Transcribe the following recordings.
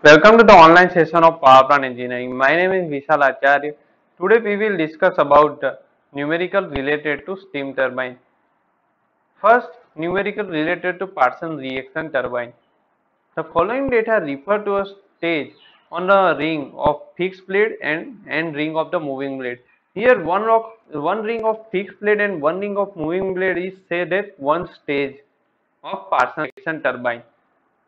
Welcome to the online session of Power Plant Engineering. My name is Vishal Acharya. Today we will discuss about the numerical related to steam turbine. First, numerical related to Parsons reaction turbine. The following data refer to a stage on the ring of fixed blade and ring of the moving blade. Here one ring of fixed blade and one ring of moving blade is said as one stage of Parsons reaction turbine,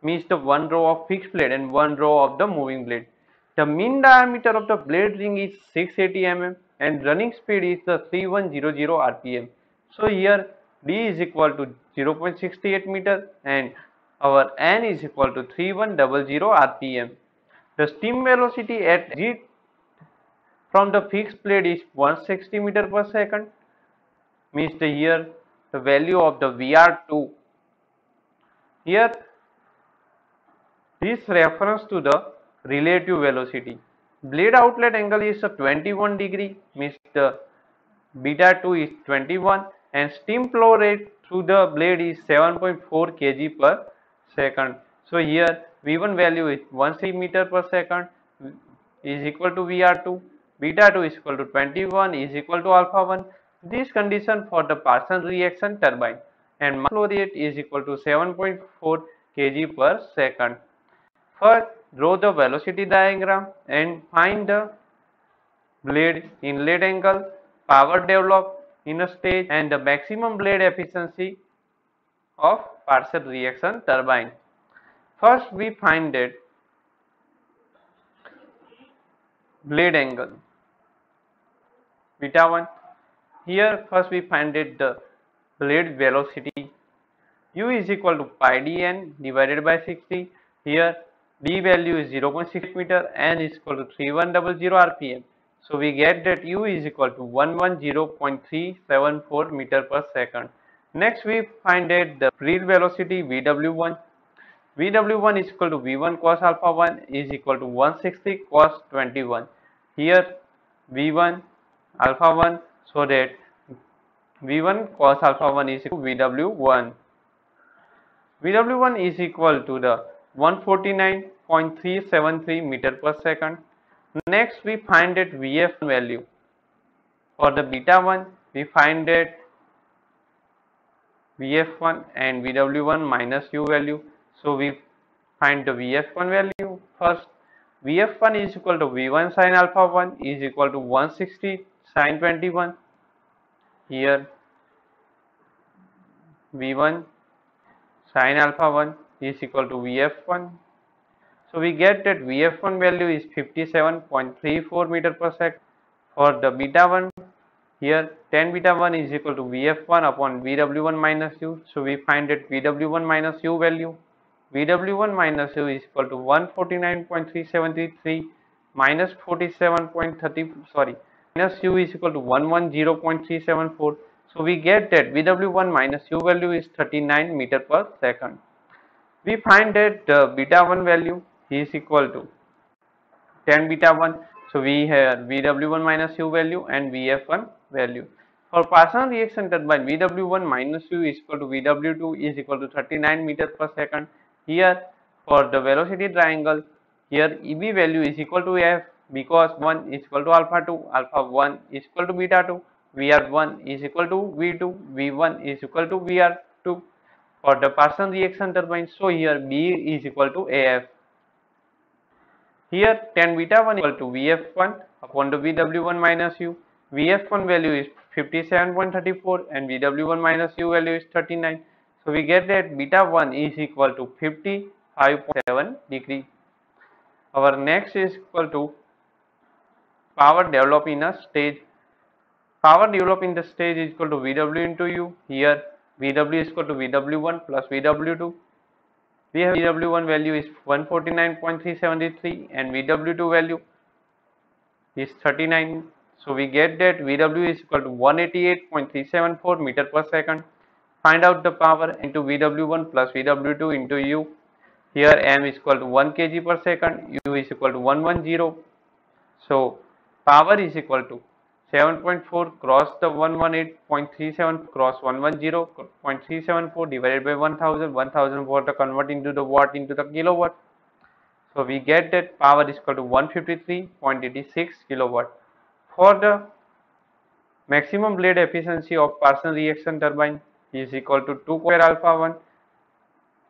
means the one row of fixed blade and one row of the moving blade. The mean diameter of the blade ring is 680 mm and running speed is the 3100 rpm. So here D is equal to 0.68 meter and our N is equal to 3100 rpm. The steam velocity at G from the fixed blade is 160 meter per second, means the here the value of the VR2. Here this reference to the relative velocity. Blade outlet angle is a 21 degree, means the beta 2 is 21 and steam flow rate through the blade is 7.4 kg per second. So here V1 value is 1 meter per second is equal to VR2, beta 2 is equal to 21 is equal to alpha 1. This condition for the Parsons reaction turbine and mass flow rate is equal to 7.4 kg per second. First, draw the velocity diagram and find the blade inlet angle, power developed in a stage and the maximum blade efficiency of Parsons reaction turbine. First, we find that blade angle beta 1. Here first we find that the blade velocity U is equal to pi dn divided by 60. Here D value is 0.6 meter, N is equal to 3100 rpm. So we get that U is equal to 110.374 meter per second. Next we find that the real velocity VW1. VW1 is equal to V1 cos alpha 1 is equal to 160 cos 21. Here V1 alpha 1, so that V1 cos alpha 1 is equal to VW1. VW1 is equal to the 149.373 meter per second. Next we find that Vf value. For the beta 1 we find that Vf1 and Vw1 minus U value. So we find the Vf1 value first. Vf1 is equal to V1 sin alpha 1 is equal to 160 sin 21. Here V1 sin alpha 1 is equal to Vf1. So we get that Vf1 value is 57.34 meter per second. For the beta 1, here tan beta 1 is equal to Vf1 upon Vw1 minus U. So we find that Vw1 minus U value. Vw1 minus U is equal to 149.373 minus 47.30, minus U is equal to 110.374. So we get that Vw1 minus U value is 39 meter per second. We find that the beta 1 value is equal to tan beta 1. So we have Vw1 minus U value and Vf1 value. For Parsons reaction turbine, Vw1 minus U is equal to Vw2 is equal to 39 meter per second. Here for the velocity triangle, here EB value is equal to F because 1 is equal to alpha 2, alpha 1 is equal to beta 2, VR1 is equal to V2, V1 is equal to VR2 for the Parsons reaction turbine. So here B is equal to AF. Here tan beta 1 is equal to Vf1 upon the Vw1 minus U. Vf1 value is 57.34 and Vw1 minus U value is 39. So we get that beta 1 is equal to 55.7 degree. Our next is equal to power developed in a stage. Power developed in the stage is equal to Vw into U. Here Vw is equal to Vw1 plus Vw2. We have Vw1 value is 149.373 and Vw2 value is 39. So we get that Vw is equal to 188.374 meter per second. Find out the power into Vw1 plus Vw2 into U. Here M is equal to 1 kg per second, U is equal to 110. So power is equal to 7.4 cross the 118.37 cross 110.374 divided by 1000 for the convert into the watt into the kilowatt. So we get that power is equal to 153.86 kilowatt. For the maximum blade efficiency of Parsons reaction turbine is equal to 2 square alpha 1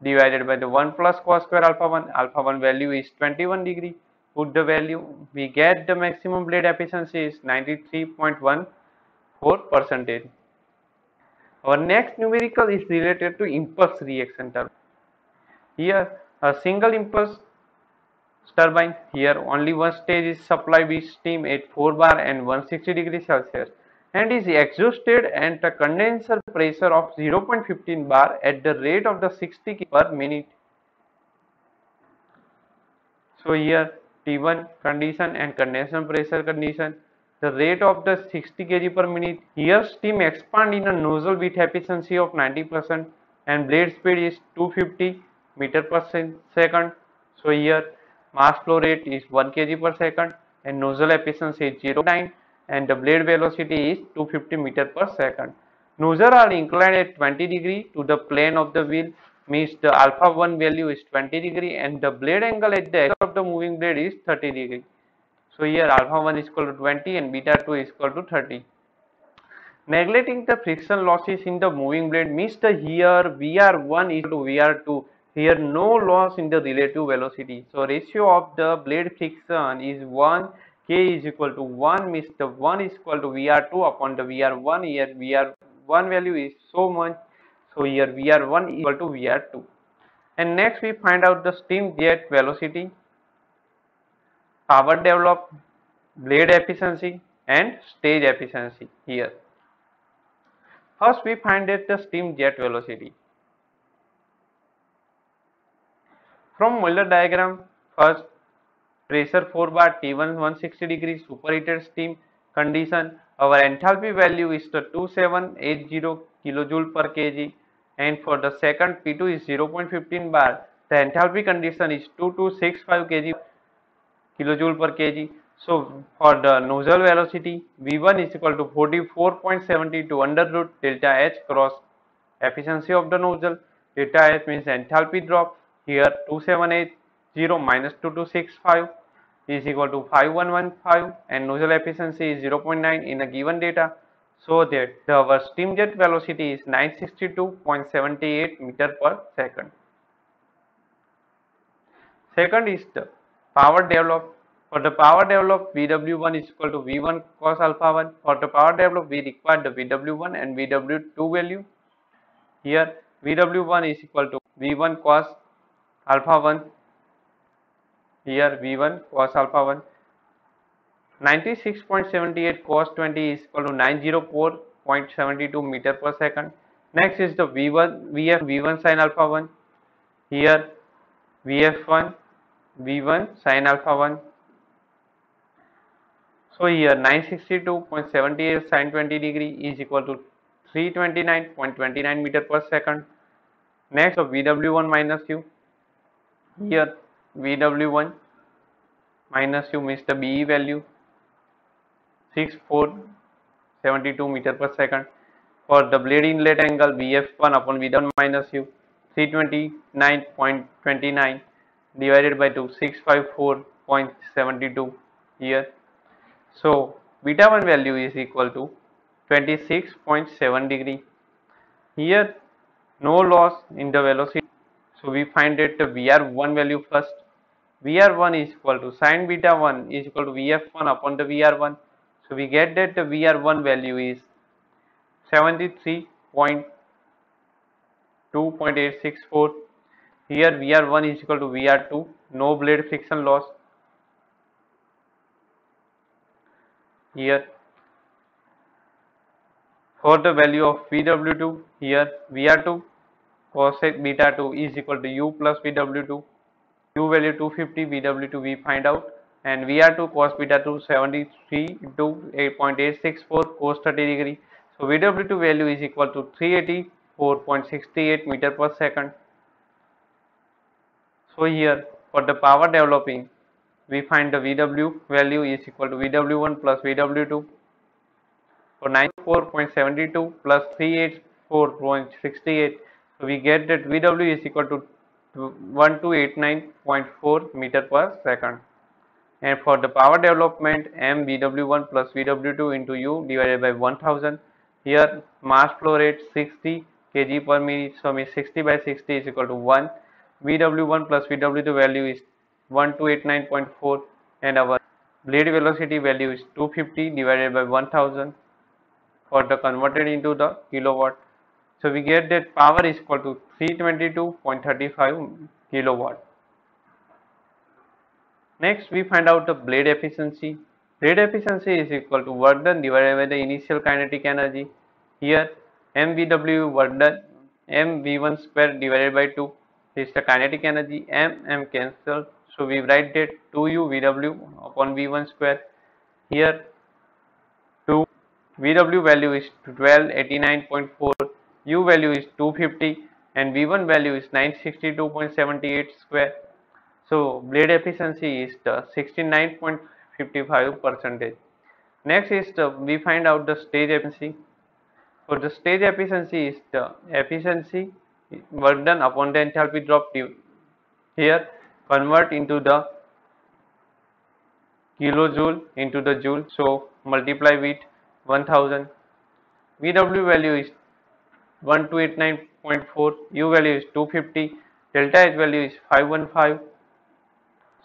divided by the 1 plus cos square alpha 1. Alpha 1 value is 21 degree. Put the value, we get the maximum blade efficiency is 93.14%. Our next numerical is related to impulse reaction turbine. Here a single impulse turbine, here only one stage is supplied with steam at 4 bar and 160 degrees Celsius and is exhausted at a condenser pressure of 0.15 bar at the rate of the 60 kg per minute. So here T1 condition and condenser pressure condition, the rate of the 60 kg per minute. Here steam expand in a nozzle with efficiency of 90% and blade speed is 250 meter per second. So here mass flow rate is 1 kg per second and nozzle efficiency is 0.9 and the blade velocity is 250 meter per second. Nozzle are inclined at 20 degree to the plane of the wheel, means the alpha 1 value is 20 degree and the blade angle at the axis of the moving blade is 30 degree. So here alpha 1 is equal to 20 and beta 2 is equal to 30. Neglecting the friction losses in the moving blade means the here VR1 is equal to VR2. Here no loss in the relative velocity. So ratio of the blade friction is 1. K is equal to 1, means the 1 is equal to VR2 upon the VR1. Here VR1 value is so much. So here VR1 is equal to VR2. And next we find out the steam jet velocity, power developed, blade efficiency and stage efficiency here. First we find that the steam jet velocity. From Mueller diagram, first pressure 4 bar T1 160 degree superheated steam condition, our enthalpy value is the 2780 kilojoule per kg and for the second P2 is 0.15 bar, the enthalpy condition is 2265 kilojoule per kg. So for the nozzle velocity, V1 is equal to 44.72 under root delta H cross efficiency of the nozzle. Delta H means enthalpy drop. Here 2780 minus 2265 is equal to 5115 and nozzle efficiency is 0.9 in a given data. So that our steam jet velocity is 962.78 meter per second. Second is the power developed. For the power developed, VW1 is equal to V1 cos alpha 1. For the power developed, we require the VW1 and VW2 value. Here VW1 is equal to V1 cos alpha 1. Here V1 cos alpha 1. 96.78 cos 20 is equal to 904.72 meter per second. Next is the V1 sin alpha 1. Here VF1 V1 sin alpha 1. So here 962.78 sin 20 degree is equal to 329.29 meter per second. Next of VW1 minus U. Here VW1 minus U means the BE value 6472 meter per second. For the blade inlet angle VF1 upon V1 minus U 329.29 divided by 2 654.72 here. So beta 1 value is equal to 26.7 degree. Here no loss in the velocity. So we find that the VR1 value first. VR1 is equal to sin beta 1 is equal to VF1 upon the VR1. So we get that the VR1 value is 73.2.864. Here VR1 is equal to VR2, no blade friction loss. Here for the value of VW2, here VR2 cos beta 2 is equal to U plus VW2. U value 250, VW2 we find out, and VR2 cos beta 2 73 to 8.864 cos 30 degree. So VW2 value is equal to 384.68 meter per second. So here for the power developing, we find the VW value is equal to VW1 plus VW2 for 94.72 plus 384.68. So we get that VW is equal to 1289.4 meter per second. And for the power development, M VW1 plus VW2 into U divided by 1000. Here mass flow rate 60 kg per minute, so means 60 by 60 is equal to 1. VW1 plus VW2 value is 1289.4 and our blade velocity value is 250 divided by 1000 for the converted into the kilowatt. So we get that power is equal to 322.35 kilowatt. Next, we find out the blade efficiency. Blade efficiency is equal to work done divided by the initial kinetic energy. Here, mVW work done, mv1 square divided by 2 is the kinetic energy, m cancel. So we write that 2u vw upon v1 square. Here, 2 vw value is 1289.4, u value is 250, and v1 value is 962.78 square. So blade efficiency is the 69.55%. Next is we find out the stage efficiency. For the stage efficiency is the efficiency work done upon the enthalpy drop. Here convert into the kilojoule into the joule. So multiply with 1000. VW value is 1289.4, U value is 250, delta H value is 515.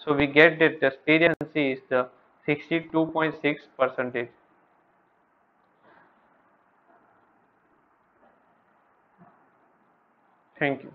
So we get that the stage efficiency is the 62.6%. Thank you.